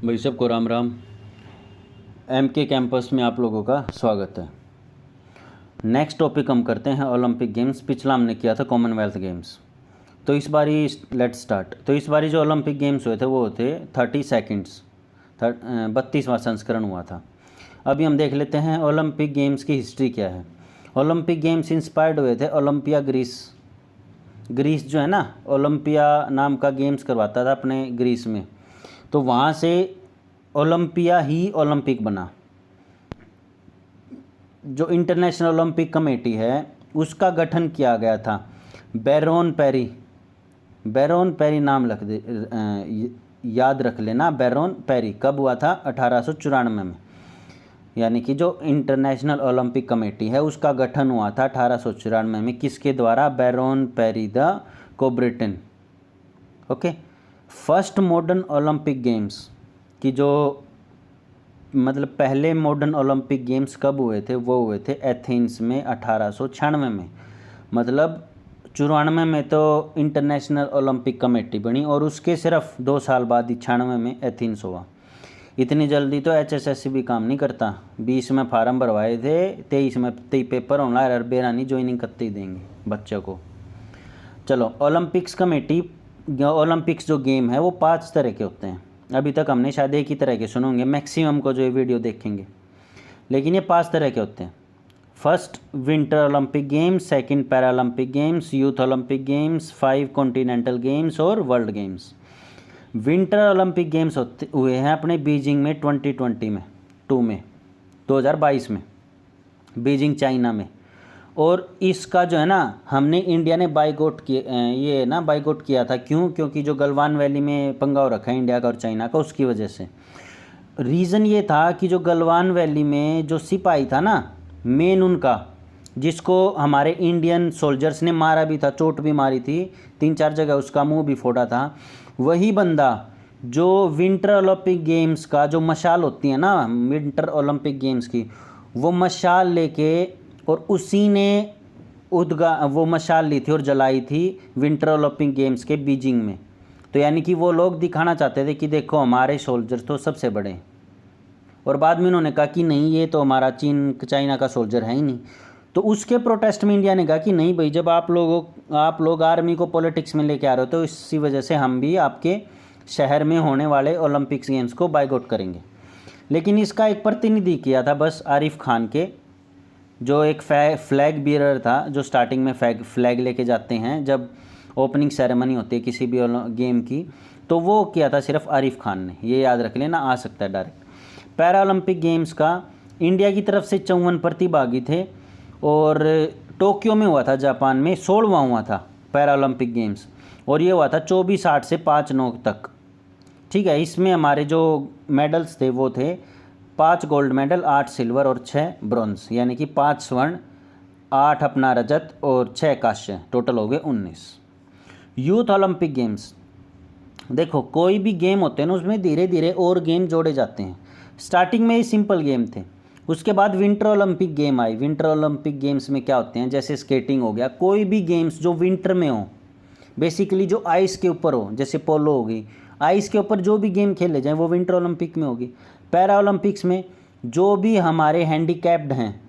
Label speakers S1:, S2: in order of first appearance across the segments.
S1: भाई सबको Ram Ram. MK campus में आप लोगों का स्वागत है। नेक्स्ट टॉपिक हम करते हैं ओलंपिक गेम्स। पिछला हमने किया था कॉमनवेल्थ गेम्स। तो इस बारी लेट्स स्टार्ट। तो इस बारी जो ओलंपिक गेम्स हुए थे वो थे 30 सेकेंड्स, 32वां संस्करण हुआ था। अभी हम देख लेते हैं ओलंपिक गेम्स की हिस्ट्री क्या है। ओलंपिक गेम्स इंस्पायर्ड हुए थे ओलंपिया ग्रीस जो है ना, ओलंपिया नाम का गेम्स करवाता था अपने ग्रीस में। तो वहाँ से ओलंपिया ही ओलंपिक बना। जो इंटरनेशनल ओलंपिक कमेटी है उसका गठन किया गया था बैरोन पेरी नाम याद रख लेना। बैरोन पेरी कब हुआ था? 1894 में। यानी कि जो इंटरनेशनल ओलंपिक कमेटी है उसका गठन हुआ था 1894 में। किसके द्वारा? Baron Pierre de Coubertin. Okay. First modern Olympic games की जो मतलब पहले मॉडर्न ओलंपिक गेम्स कब हुए थे? वो हुए थे एथेंस में 1896 में। मतलब 94 में तो इंटरनेशनल ओलंपिक कमेटी बनी और उसके सिर्फ 2 साल बाद ही 96 में एथेंस हुआ। इतनी जल्दी तो HSSC भी काम नहीं करता। 20 में फार्म भरवाए थे, 23 में पेपर होना है, बेरानी ज्वाइनिंग करते ही देंगे बच्चे को। चलो, ओलंपिक्स जो गेम है वो 5 तरह के होते हैं। अभी तक हमने शायद एक ही तरह के सुनोगे मैक्सिमम को जो ये वीडियो देखेंगे, लेकिन ये 5 तरह के होते हैं। First winter Olympic games, second Paralympic games, youth Olympic games, 5 continental games और world games. Winter Olympic games हुए हैं अपने बीजिंग में 2022 में बीजिंग चाइना में। और इसका जो है ना, हमने इंडिया ने बाइकआउट किया था। क्यों? क्योंकि जो गलवान वैली में पंगा हो रखा है इंडिया का और चाइना का, उसकी वजह से। रीज़न ये था कि जो गलवान वैली में जो सिपाही था ना मेन उनका, जिसको हमारे इंडियन सोल्जर्स ने मारा भी था, चोट भी मारी थी, 3-4 जगह उसका मुंह भी फोड़ा था, वही बंदा जो विंटर ओलंपिक गेम्स का जो मशाल होती है ना विंटर ओलंपिक गेम्स की, वो मशाल लेके और उसी ने वो मशाल ली थी और जलाई थी विंटर ओलंपिक गेम्स के बीजिंग में। तो यानी कि वो लोग दिखाना चाहते थे कि देखो हमारे सोल्जर्स तो सबसे बड़े हैं। और बाद में उन्होंने कहा कि नहीं, ये तो हमारा चाइना का सोल्जर है ही नहीं। तो उसके प्रोटेस्ट में इंडिया ने कहा कि नहीं भाई, जब आप लोग आर्मी को पॉलिटिक्स में लेके आ रहे हो तो इसी वजह से हम भी आपके शहर में होने वाले ओलंपिक्स गेम्स को बाइकआउट करेंगे। लेकिन इसका एक प्रतिनिधि किया था बस आरिफ खान के, जो एक फ्लैग बियरर था, जो स्टार्टिंग में फ्लैग लेके जाते हैं जब ओपनिंग सेरेमनी होती है किसी भी गेम की। तो वो किया था सिर्फ आरिफ खान ने। ये याद रख लेना, आ सकता है डायरेक्ट। पैरा ओलंपिक गेम्स का इंडिया की तरफ से 54 प्रतिभागी थे और टोक्यो में हुआ था जापान में, 16वां हुआ था पैरा ओलंपिक गेम्स। और ये हुआ था 24/8 से 5/9 तक। ठीक है। इसमें हमारे जो मेडल्स थे वो थे 5 गोल्ड मेडल, 8 सिल्वर और 6 ब्रॉन्ज, यानी कि 5 स्वर्ण, 8 अपना रजत और 6 कांस्य, टोटल हो गए 19। यूथ ओलंपिक गेम्स, देखो कोई भी गेम होते हैं ना उसमें धीरे धीरे और गेम जोड़े जाते हैं। स्टार्टिंग में ही सिंपल गेम थे, उसके बाद विंटर ओलंपिक गेम आई। विंटर ओलंपिक गेम्स में क्या होते हैं, जैसे स्केटिंग हो गया, कोई भी गेम्स जो विंटर में हो, बेसिकली जो आइस के ऊपर हो, जैसे पोलो हो गई, आइस के ऊपर जो भी गेम खेले जाएँ वो विंटर ओलंपिक में होगी। पैरा ओलंपिक्स में जो भी हमारे हैंडीकैप्ड हैं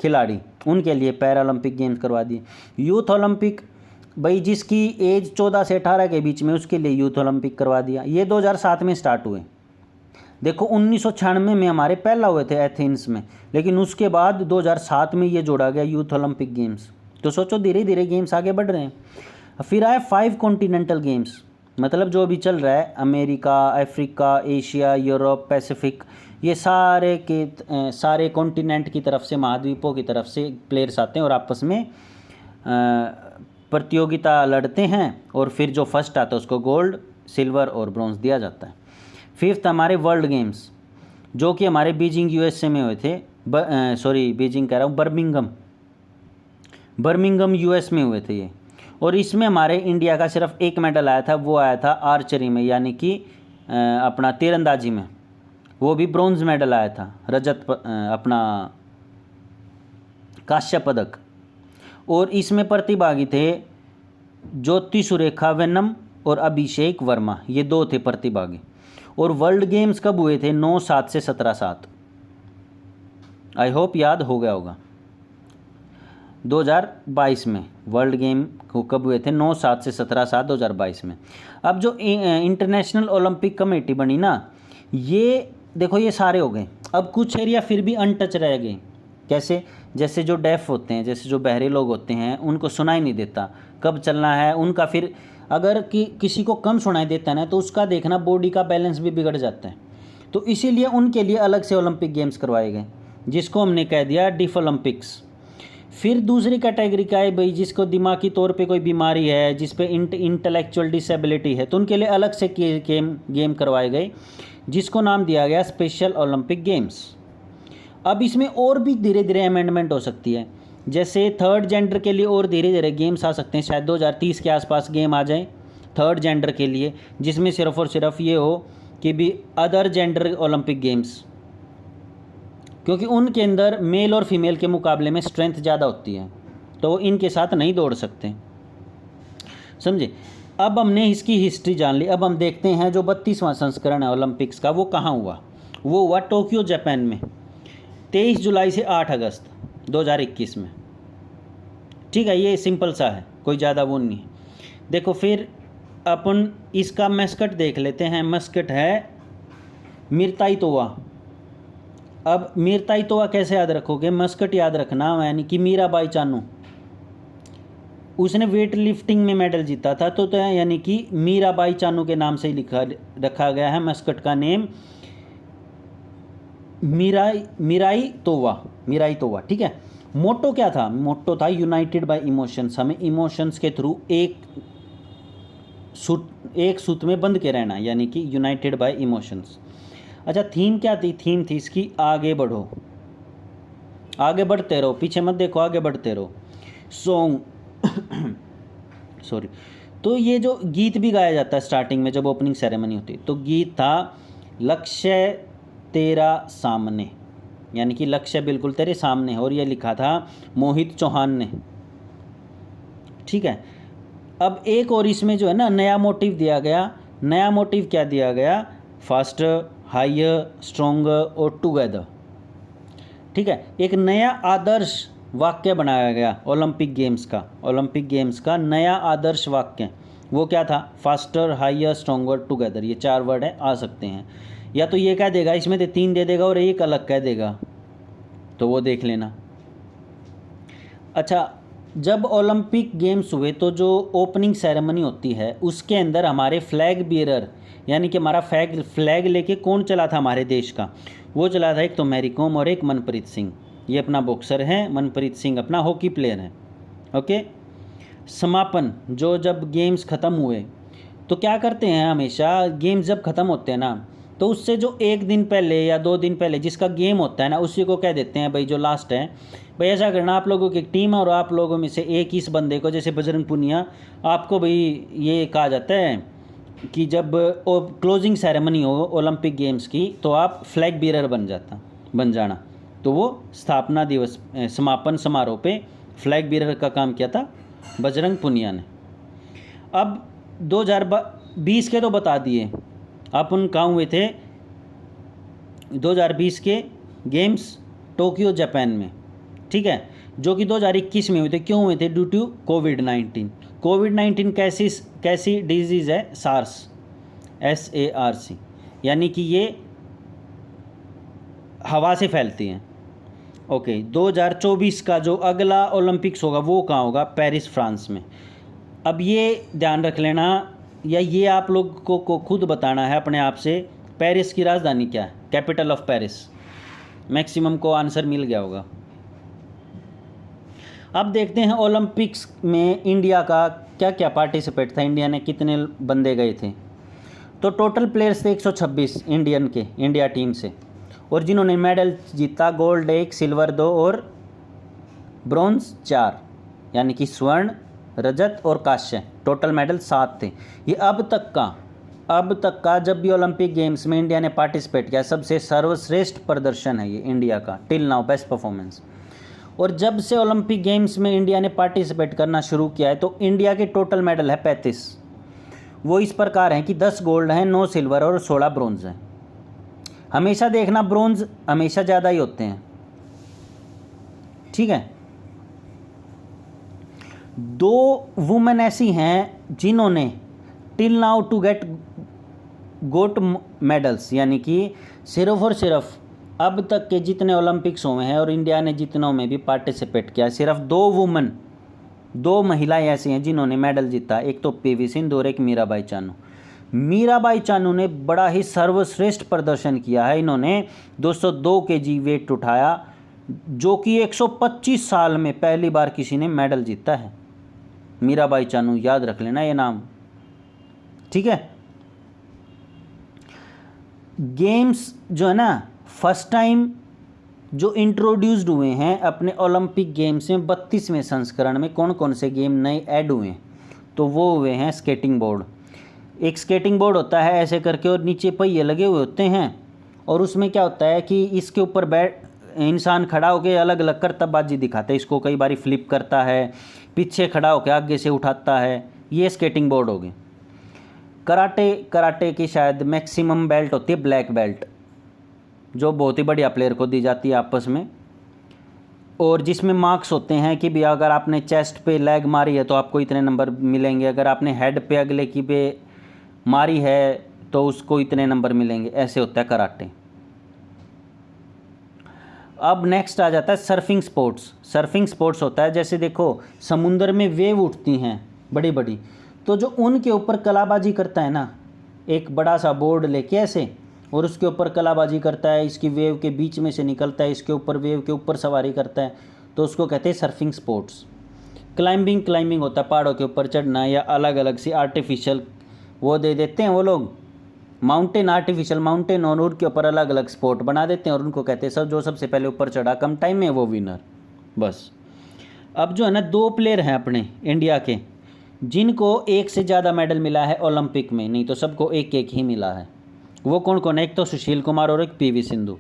S1: खिलाड़ी, उनके लिए पैरा ओलंपिक गेम्स करवा दिए। यूथ ओलंपिक, भाई जिसकी एज 14 से 18 के बीच में, उसके लिए यूथ ओलंपिक करवा दिया। ये 2007 में स्टार्ट हुए। देखो 1996 में हमारे पहला हुए थे एथेंस में, लेकिन उसके बाद 2007 में ये जोड़ा गया यूथ ओलंपिक गेम्स। तो सोचो धीरे धीरे गेम्स आगे बढ़ रहे हैं। फिर आए 5 कॉन्टिनेंटल गेम्स, मतलब जो अभी चल रहा है, America, Africa, Asia, Europe, Pacific, ये सारे कॉन्टिनेंट की तरफ से, महाद्वीपों की तरफ से प्लेयर्स आते हैं और आपस में प्रतियोगिता लड़ते हैं। और फिर जो फर्स्ट आता है उसको गोल्ड, सिल्वर और ब्रॉन्ज दिया जाता है। 5th हमारे वर्ल्ड गेम्स, जो कि हमारे बीजिंग USA में हुए थे। बीजिंग कह रहा हूँ, बर्मिंगम US में हुए थे ये। और इसमें हमारे इंडिया का सिर्फ एक मेडल आया था, वो आया था आर्चरी में, यानी कि अपना तीरंदाजी में। वो भी ब्रॉन्ज मेडल आया था, अपना कांस्य पदक। और इसमें प्रतिभागी थे ज्योति सुरेखा वेन्नम और अभिषेक वर्मा, ये 2 थे प्रतिभागी। और वर्ल्ड गेम्स कब हुए थे? 9/7 से 17/7। आई होप याद हो गया होगा। 2022 में वर्ल्ड गेम कब हुए थे? 9/7 से 17/7 2022 में। अब जो इंटरनेशनल ओलंपिक कमेटी बनी ना, ये देखो ये सारे हो गए। अब कुछ एरिया फिर भी अनटच रह गए। कैसे? जैसे जो डेफ होते हैं, जैसे जो बहरे लोग होते हैं, उनको सुनाई नहीं देता कब चलना है उनका। फिर अगर किसी को कम सुनाई देता है ना, तो उसका देखना बॉडी का बैलेंस भी बिगड़ जाता है। तो इसीलिए उनके लिए अलग से ओलंपिक गेम्स करवाए गए, जिसको हमने कह दिया डिफ ओलंपिक्स। फिर दूसरी कैटेगरी का है भाई, जिसको दिमागी तौर पे कोई बीमारी है, जिस पे इंटेलेक्चुअल डिसेबिलिटी है, तो उनके लिए अलग से गेम करवाए गए, जिसको नाम दिया गया स्पेशल ओलंपिक गेम्स। अब इसमें और भी धीरे धीरे अमेंडमेंट हो सकती है। जैसे थर्ड जेंडर के लिए और धीरे धीरे गेम्स आ सकते हैं, शायद 2030 के आसपास गेम आ जाए थर्ड जेंडर के लिए, जिसमें सिर्फ और सिर्फ ये हो कि भी अदर जेंडर ओलंपिक गेम्स, क्योंकि उनके अंदर मेल और फीमेल के मुकाबले में स्ट्रेंथ ज़्यादा होती है, तो इनके साथ नहीं दौड़ सकते। समझे? अब हमने इसकी हिस्ट्री जान ली। अब हम देखते हैं जो 32वां संस्करण है ओलंपिक्स का, वो कहाँ हुआ? वो हुआ टोक्यो जापान में 23 जुलाई से 8 अगस्त 2021 में। ठीक है, ये सिंपल सा है, कोई ज़्यादा वो नहीं है। देखो फिर अपन इसका मस्कट देख लेते हैं। मस्कट है मीरताई तोवा। अब मीरताई तोवा कैसे याद रखोगे? मस्कट याद रखना, यानी कि मीराबाई चानू, उसने वेट लिफ्टिंग में मेडल जीता था, तो यानी कि मीराबाई चानू के नाम से ही रखा गया है मस्कट का नेम मीराई तोवा। ठीक है। मोटो क्या था? मोटो था यूनाइटेड बाय इमोशंस। हमें इमोशंस के थ्रू एक सूत्र में बंध के रहना, यानी कि यूनाइटेड बाय इमोशंस। अच्छा, थीम क्या थी? थीम थी इसकी आगे बढ़ो, आगे बढ़ते रहो, पीछे मत देखो, आगे बढ़ते रहो। Song sorry. तो ये जो गीत भी गाया जाता है स्टार्टिंग में जब ओपनिंग सेरेमनी होती है, तो गीत था लक्ष्य तेरा सामने, यानी कि लक्ष्य बिल्कुल तेरे सामने है, और ये लिखा था मोहित चौहान ने। ठीक है। अब एक और इसमें जो है ना नया मोटिव दिया गया। नया मोटिव क्या दिया गया? फास्टर, हायर, स्ट्रोंगर और टुगेदर। ठीक है। एक नया आदर्श वाक्य बनाया गया ओलंपिक गेम्स का नया आदर्श वाक्य, वो क्या था? Faster, higher, stronger, together. ये 4 वर्ड है, आ सकते हैं। या तो ये कह देगा, इसमें से 3 दे देगा और एक अलग कह देगा, तो वो देख लेना। अच्छा, जब ओलंपिक गेम्स हुए तो जो ओपनिंग सेरेमनी होती है उसके अंदर हमारे फ्लैग बियरर, यानी कि हमारा फ्लैग लेके कौन चला था हमारे देश का? वो चला था एक तो मैरी कॉम और एक मनप्रीत सिंह। ये अपना बॉक्सर है, मनप्रीत सिंह अपना हॉकी प्लेयर है। ओके। समापन, जो जब गेम्स ख़त्म हुए तो क्या करते हैं, हमेशा गेम्स जब ख़त्म होते हैं ना, तो उससे जो 1 दिन पहले या 2 दिन पहले जिसका गेम होता है ना, उसी को कह देते हैं भाई जो लास्ट है, भाई ऐसा करना, आप लोगों की एक टीम है और आप लोगों में से एक इस बंदे को, जैसे बजरंग पुनिया, आपको भाई ये कहा जाता है कि जब क्लोजिंग सेरेमनी हो ओलंपिक गेम्स की, तो आप फ्लैग बीरर बन जाना। तो वो स्थापना दिवस समापन समारोह पे फ्लैग बीरर का काम किया था बजरंग पुनिया ने। अब 2020 के तो बता दिए, अपन कहाँ हुए थे? 2020 के गेम्स टोक्यो जापान में। ठीक है, जो कि 2021 में हुए थे। क्यों हुए थे? ड्यू टू कोविड-19। कोविड-19 कैसी डिजीज़ है? सार्स, SARS, यानी कि ये हवा से फैलती हैं। ओके। 2024 का जो अगला ओलंपिक्स होगा वो कहाँ होगा? पेरिस, फ्रांस में। अब ये ध्यान रख लेना, या ये आप लोग को खुद बताना है अपने आप से, पेरिस की राजधानी क्या है? Capital of Paris. मैक्सिमम को आंसर मिल गया होगा। अब देखते हैं ओलंपिक्स में इंडिया का क्या क्या पार्टिसिपेट था, इंडिया ने कितने बंदे गए थे। तो टोटल प्लेयर्स थे 126 इंडिया टीम से, और जिन्होंने मेडल जीता, गोल्ड 1, सिल्वर 2 और ब्रॉन्ज 4, यानी कि स्वर्ण, रजत और कांस्य, टोटल मेडल 7 थे। ये अब तक का जब भी ओलंपिक गेम्स में इंडिया ने पार्टिसिपेट किया, सबसे सर्वश्रेष्ठ प्रदर्शन है ये इंडिया का, टिल नाउ बेस्ट परफॉर्मेंस। और जब से ओलंपिक गेम्स में इंडिया ने पार्टिसिपेट करना शुरू किया है, तो इंडिया के टोटल मेडल है 35, वो इस प्रकार हैं कि 10 गोल्ड हैं, 9 सिल्वर और 16 ब्रोंज हैं। हमेशा देखना ब्रोंज हमेशा ज़्यादा ही होते हैं, ठीक है। 2 वुमेन ऐसी हैं जिन्होंने till now to get gold medals, यानी कि सिर्फ और सिर्फ अब तक के जितने ओलंपिक्स हुए हैं और इंडिया ने जितनों में भी पार्टिसिपेट किया, सिर्फ 2 महिलाएं ऐसी हैं जिन्होंने मेडल जीता। एक तो पीवी सिंधु और एक मीराबाई चानू। मीराबाई चानू ने बड़ा ही सर्वश्रेष्ठ प्रदर्शन किया है। इन्होंने 202 केजी वेट उठाया, जो कि 125 साल में पहली बार किसी ने मेडल जीता है। मीराबाई चानू, याद रख लेना ये नाम, ठीक है। गेम्स जो है ना, फर्स्ट टाइम जो इंट्रोड्यूस्ड हुए हैं अपने ओलंपिक गेम्स में 32वें संस्करण में, कौन कौन से गेम नए ऐड हुए हैं, तो वो हुए हैं स्केटिंग बोर्ड। एक स्केटिंग बोर्ड होता है ऐसे करके और नीचे पहिए लगे हुए होते हैं, और उसमें क्या होता है कि इसके ऊपर बैठ इंसान खड़ा होकर अलग अलग करतबबाजी दिखाता है। इसको कई बार फ्लिप करता है, पीछे खड़ा होकर आगे से उठाता है, ये स्केटिंग बोर्ड हो गए। कराटे की शायद मैक्सिमम बेल्ट होती है ब्लैक बेल्ट, जो बहुत ही बढ़िया प्लेयर को दी जाती है आपस में, और जिसमें मार्क्स होते हैं कि भी अगर आपने चेस्ट पे लेग मारी है तो आपको इतने नंबर मिलेंगे, अगर आपने हेड पे अगले की पे मारी है तो उसको इतने नंबर मिलेंगे। ऐसे होता है कराटे। अब नेक्स्ट आ जाता है सर्फिंग स्पोर्ट्स। सर्फिंग स्पोर्ट्स होता है, जैसे देखो समुद्र में वेव उठती हैं बड़ी बड़ी, तो जो उनके ऊपर कलाबाजी करता है ना, एक बड़ा सा बोर्ड लेके ऐसे, और उसके ऊपर कलाबाजी करता है, इसकी वेव के बीच में से निकलता है, इसके ऊपर वेव के ऊपर सवारी करता है, तो उसको कहते हैं सर्फिंग स्पोर्ट्स। क्लाइंबिंग होता है, पहाड़ों के ऊपर चढ़ना, या अलग अलग सी आर्टिफिशियल वो दे देते हैं वो लोग आर्टिफिशियल माउंटेन, और उनके ऊपर अलग अलग स्पोर्ट बना देते हैं, और उनको कहते हैं जो सबसे पहले ऊपर चढ़ा कम टाइम में वो विनर। बस अब जो है ना, 2 प्लेयर हैं अपने इंडिया के जिनको एक से ज़्यादा मेडल मिला है ओलंपिक में, नहीं तो सबको एक एक ही मिला है। वो कौन कौन है? एक तो सुशील कुमार और एक पीवी सिंधु।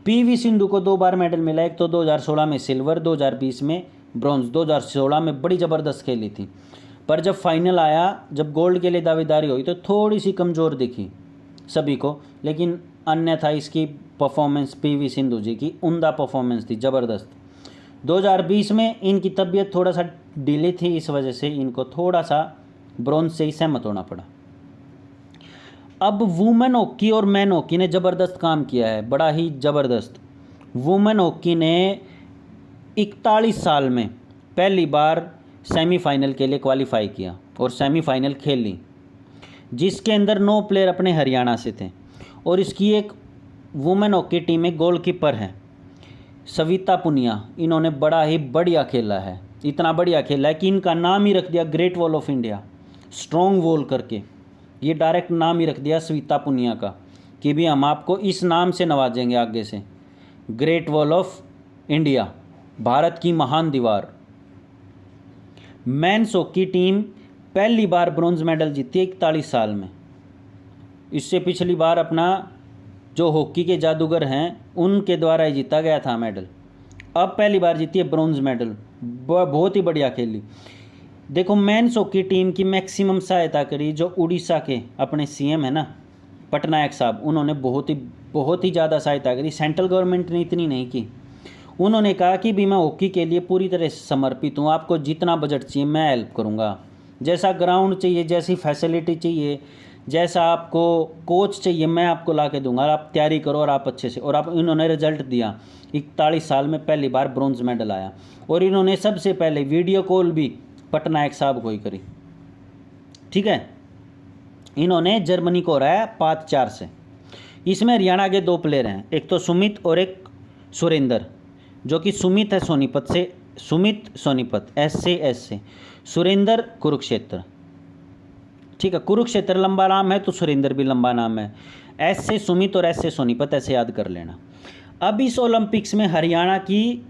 S1: पीवी सिंधु को 2 बार मेडल मिला, एक तो 2016 में सिल्वर, 2020 में ब्रॉन्ज। 2016 में बड़ी ज़बरदस्त खेली थी, पर जब फाइनल आया, जब गोल्ड के लिए दावेदारी हुई तो थोड़ी सी कमज़ोर दिखी सभी को, लेकिन अन्यथा इसकी परफॉर्मेंस पीवी सिंधु जी की उम्दा परफॉर्मेंस थी, ज़बरदस्त। 2020 में इनकी तबीयत थोड़ा सा डिले थी, इस वजह से इनको थोड़ा सा ब्रॉन्ज से ही सहमत होना पड़ा। अब वुमेन हॉकी और मैन हॉकी ने ज़बरदस्त काम किया है, बड़ा ही ज़बरदस्त। वुमेन हॉकी ने 41 साल में पहली बार सेमीफाइनल के लिए क्वालिफाई किया और सेमीफाइनल खेली, जिसके अंदर 9 प्लेयर अपने हरियाणा से थे, और इसकी एक वुमेन हॉकी टीम में गोलकीपर है सविता पुनिया। इन्होंने बड़ा ही बढ़िया खेला है, इतना बढ़िया खेला है कि इनका नाम ही रख दिया great wall of India, strong wall करके। ये डायरेक्ट नाम ही रख दिया सविता पुनिया का कि भी हम आपको इस नाम से नवाजेंगे आगे से, great wall of India, Bharat की महान दीवार। मेंस हॉकी टीम पहली बार ब्रॉन्ज मेडल जीती 41 साल में। इससे पिछली बार अपना जो हॉकी के जादूगर हैं उनके द्वारा ही जीता गया था मेडल, अब पहली बार जीती है ब्रॉन्ज मेडल। बहुत ही बढ़िया खेली। देखो मेंस हॉकी टीम की मैक्सिमम सहायता करी जो उड़ीसा के अपने सीएम है ना पटनायक साहब, उन्होंने बहुत ही ज़्यादा सहायता करी। सेंट्रल गवर्नमेंट ने इतनी नहीं की। उन्होंने कहा कि भी मैं हॉकी के लिए पूरी तरह से समर्पित हूँ, आपको जितना बजट चाहिए मैं हेल्प करूँगा, जैसा ग्राउंड चाहिए, जैसी फैसिलिटी चाहिए, जैसा आपको कोच चाहिए मैं आपको ला के दूंगा, आप तैयारी करो और आप अच्छे से। और आप इन्होंने रिजल्ट दिया, 41 साल में पहली बार ब्रॉन्ज मेडल आया। और इन्होंने सबसे पहले वीडियो कॉल भी पटनायक साहब को ही करी, ठीक है। इन्होंने जर्मनी को हराया 5-4 से। इसमें हरियाणा के 2 प्लेयर हैं, एक तो सुमित और एक सुरेंद्र, जो कि सुमित है सोनीपत से, सुमित सोनीपत एस से, सुरेंद्र कुरुक्षेत्र, ठीक है। कुरुक्षेत्र लंबा नाम है तो सुरेंद्र भी लंबा नाम है। एस से सुमित और एस से सोनीपत, ऐसे याद कर लेना। अब इस ओलंपिक्स में हरियाणा की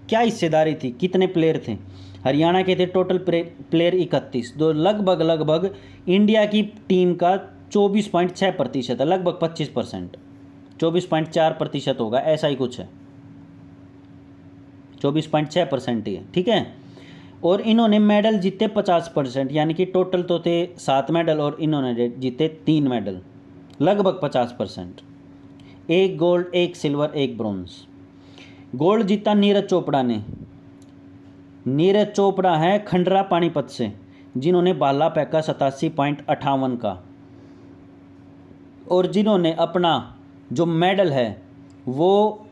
S1: क्या हिस्सेदारी थी, कितने प्लेयर थे? हरियाणा के थे टोटल प्लेयर 31, तो लगभग इंडिया की टीम का 24.6% है, लगभग 25%, 24.4% होगा, ऐसा ही कुछ है, 24.6% ही है, ठीक है। और इन्होंने मेडल जीते 50%, यानी कि टोटल तो थे 7 मेडल और इन्होंने जीते 3 मेडल, लगभग 50%। 1 गोल्ड, 1 सिल्वर, 1 ब्रॉन्ज। गोल्ड जीता नीरज चोपड़ा ने। नीरज चोपड़ा है खंडरा पानीपत से, जिन्होंने भाला फेंका 87.58 का, और जिन्होंने अपना जो मेडल है वो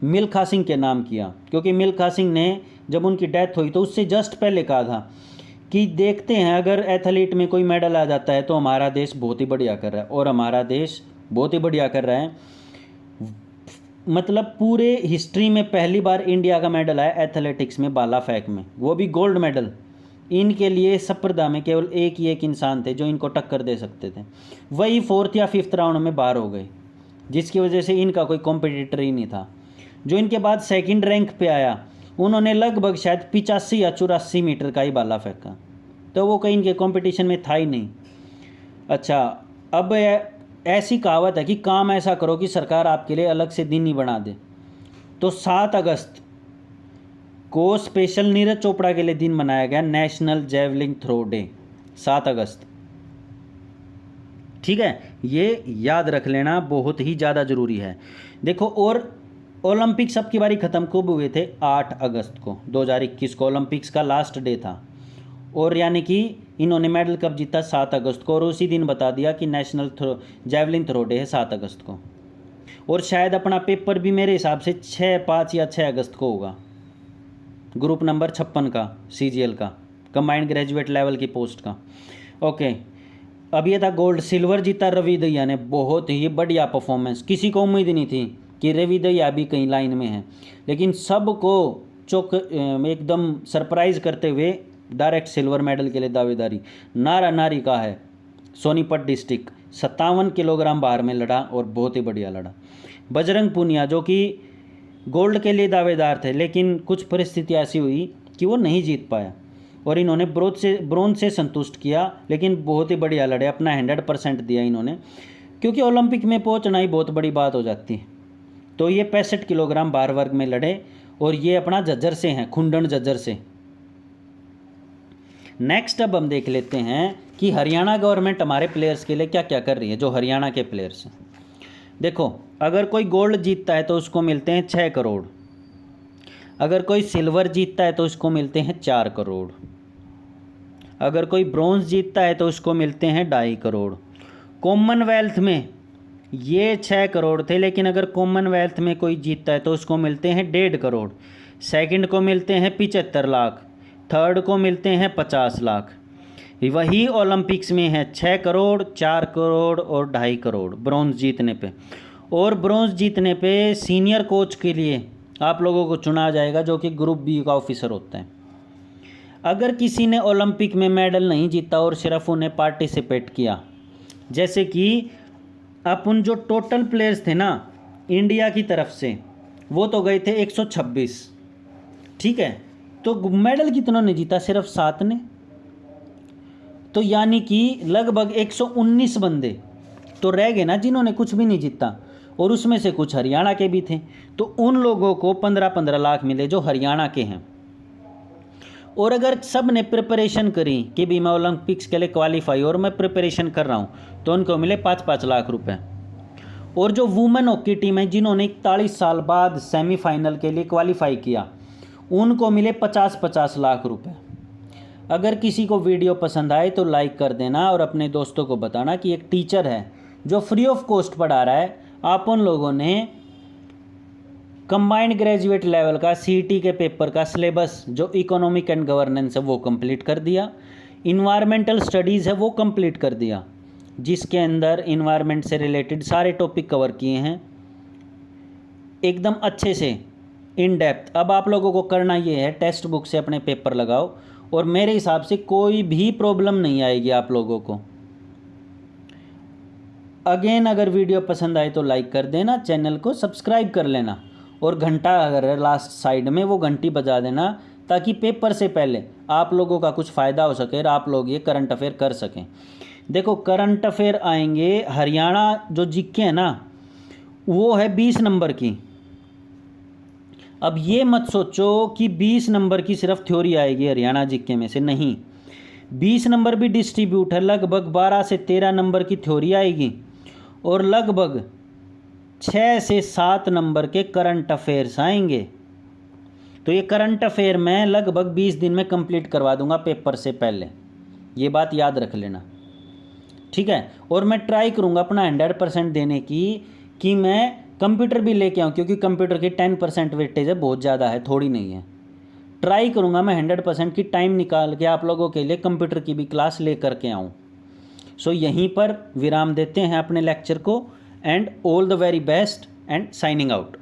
S1: मिल्खा सिंह के नाम किया, क्योंकि मिल्खा सिंह ने जब उनकी डेथ हुई तो उससे जस्ट पहले कहा था कि देखते हैं अगर एथलीट में कोई मेडल आ जाता है तो हमारा देश बहुत ही बढ़िया कर रहा है, और हमारा देश बहुत ही बढ़िया कर रहा है। मतलब पूरे हिस्ट्री में पहली बार इंडिया का मेडल आया एथलेटिक्स में, भाला फेंक में, वो भी गोल्ड मेडल। इनके लिए स्पर्धा में केवल एक ही एक इंसान थे जो इनको टक्कर दे सकते थे, वही 4th या 5th राउंड में बाहर हो गए, जिसकी वजह से इनका कोई कॉम्पिटिटर ही नहीं था। जो इनके बाद सेकंड रैंक पे आया उन्होंने लगभग शायद 85 या 84 मीटर का ही भाला फेंका, तो वो कहीं इनके कंपटीशन में था ही नहीं। अच्छा, अब ऐसी कहावत है कि काम ऐसा करो कि सरकार आपके लिए अलग से दिन ही बना दे। तो 7 अगस्त को स्पेशल नीरज चोपड़ा के लिए दिन मनाया गया, नेशनल जेवलिन थ्रो डे, 7 अगस्त। ठीक है, ये याद रख लेना, बहुत ही ज़्यादा ज़रूरी है। देखो, और ओलंपिक्स अब की बारी ख़त्म कब हुए थे? 8 अगस्त को 2021 को ओलंपिक्स का लास्ट डे था, और यानी कि इन्होंने मेडल कब जीता? 7 अगस्त को, और उसी दिन बता दिया कि नेशनल जेवलिन थ्रो डे है 7 अगस्त को। और शायद अपना पेपर भी मेरे हिसाब से 5 या 6 अगस्त को होगा, ग्रुप नंबर 56 का, CGL का, कंबाइंड ग्रेजुएट लेवल की पोस्ट का। ओके, अब ये था गोल्ड। सिल्वर जीता रवि दहिया ने, बहुत ही बढ़िया परफॉर्मेंस, किसी को उम्मीद नहीं थी कि रवि दहिया भी कहीं लाइन में है, लेकिन सबको एकदम सरप्राइज करते हुए डायरेक्ट सिल्वर मेडल के लिए दावेदारी। नारा नारी का है, सोनीपत डिस्ट्रिक्ट, 57 किलोग्राम भार में लड़ा और बहुत ही बढ़िया लड़ा। बजरंग पूनिया जो कि गोल्ड के लिए दावेदार थे, लेकिन कुछ परिस्थिति ऐसी हुई कि वो नहीं जीत पाया, और इन्होंने ब्रोंज से संतुष्ट किया, लेकिन बहुत ही बढ़िया लड़े, अपना 100% दिया इन्होंने, क्योंकि ओलंपिक में पहुंचना ही बहुत बड़ी बात हो जाती है। तो ये 65 किलोग्राम भार वर्ग में लड़े, और ये अपना झज्जर से हैं, खुंडन झज्जर से। नेक्स्ट अब हम देख लेते हैं कि हरियाणा गवर्नमेंट हमारे प्लेयर्स के लिए क्या क्या कर रही है, जो हरियाणा के प्लेयर्स हैं। देखो, अगर कोई गोल्ड जीतता है तो उसको मिलते हैं 6 करोड़, अगर कोई सिल्वर जीतता है तो उसको मिलते हैं 4 करोड़, अगर कोई ब्रॉन्ज जीतता है तो उसको मिलते हैं 2.5 करोड़। कॉमनवेल्थ में ये 6 करोड़ थे, लेकिन अगर कॉमनवेल्थ में कोई जीतता है तो उसको मिलते हैं 1.5 करोड़, सेकंड को मिलते हैं 75 लाख, थर्ड को मिलते हैं 50 लाख। वही ओलंपिक्स में है 6 करोड़, 4 करोड़ और 2.5 करोड़ ब्रॉन्ज जीतने पे। और ब्रॉन्ज जीतने पे सीनियर कोच के लिए आप लोगों को चुना जाएगा, जो कि ग्रुप बी का ऑफिसर होता है। अगर किसी ने ओलंपिक में मेडल नहीं जीता और सिर्फ उन्हें पार्टिसिपेट किया, जैसे कि अपन जो टोटल प्लेयर्स थे ना इंडिया की तरफ से, वो तो गए थे 126, ठीक है, तो मेडल कितनों ने जीता? सिर्फ 7 ने। तो यानी कि लगभग 119 बंदे तो रह गए ना जिन्होंने कुछ भी नहीं जीता, और उसमें से कुछ हरियाणा के भी थे। तो उन लोगों को 15-15 लाख मिले जो हरियाणा के हैं। और अगर सब ने प्रिपरेशन करी कि भी मैं ओलंपिक्स के लिए क्वालिफाई और मैं प्रिपरेशन कर रहा हूँ, तो उनको मिले 5-5 लाख रुपए। और जो वुमेन हॉकी टीम है जिन्होंने 41 साल बाद सेमीफाइनल के लिए क्वालिफाई किया, उनको मिले 50-50 लाख रुपए। अगर किसी को वीडियो पसंद आए तो लाइक कर देना, और अपने दोस्तों को बताना कि एक टीचर है जो फ्री ऑफ कॉस्ट पढ़ा रहा है। आप उन लोगों ने कंबाइंड ग्रेजुएट लेवल का CET के पेपर का सिलेबस जो इकोनॉमिक एंड गवर्नेंस है वो कंप्लीट कर दिया, इन्वायरमेंटल स्टडीज़ है वो कंप्लीट कर दिया, जिसके अंदर इन्वायरमेंट से रिलेटेड सारे टॉपिक कवर किए हैं एकदम अच्छे से, इन डेप्थ। अब आप लोगों को करना ये है, टेक्स्ट बुक से अपने पेपर लगाओ, और मेरे हिसाब से कोई भी प्रॉब्लम नहीं आएगी आप लोगों को। अगेन, अगर वीडियो पसंद आए तो लाइक कर देना, चैनल को सब्सक्राइब कर लेना, और घंटा अगर है लास्ट साइड में वो घंटी बजा देना, ताकि पेपर से पहले आप लोगों का कुछ फ़ायदा हो सके और आप लोग ये करंट अफेयर कर सकें। देखो, करंट अफेयर आएंगे, हरियाणा जो जीके है ना वो है 20 नंबर की। अब ये मत सोचो कि 20 नंबर की सिर्फ थ्योरी आएगी हरियाणा जीके में से, नहीं, 20 नंबर भी डिस्ट्रीब्यूट है, लगभग 12 से 13 नंबर की थ्योरी आएगी और लगभग 6 से 7 नंबर के करंट अफेयर्स आएंगे। तो ये करंट अफेयर मैं लगभग 20 दिन में कंप्लीट करवा दूंगा पेपर से पहले, ये बात याद रख लेना, ठीक है। और मैं ट्राई करूंगा अपना 100% देने की कि मैं कंप्यूटर भी लेके आऊँ, क्योंकि कंप्यूटर की 10% वेटेज है, बहुत ज़्यादा है, थोड़ी नहीं है। ट्राई करूंगा मैं 100% की टाइम निकाल के आप लोगों के लिए कंप्यूटर की भी क्लास ले करके आऊँ। सो यहीं पर विराम देते हैं अपने लेक्चर को, and all the very best and signing out.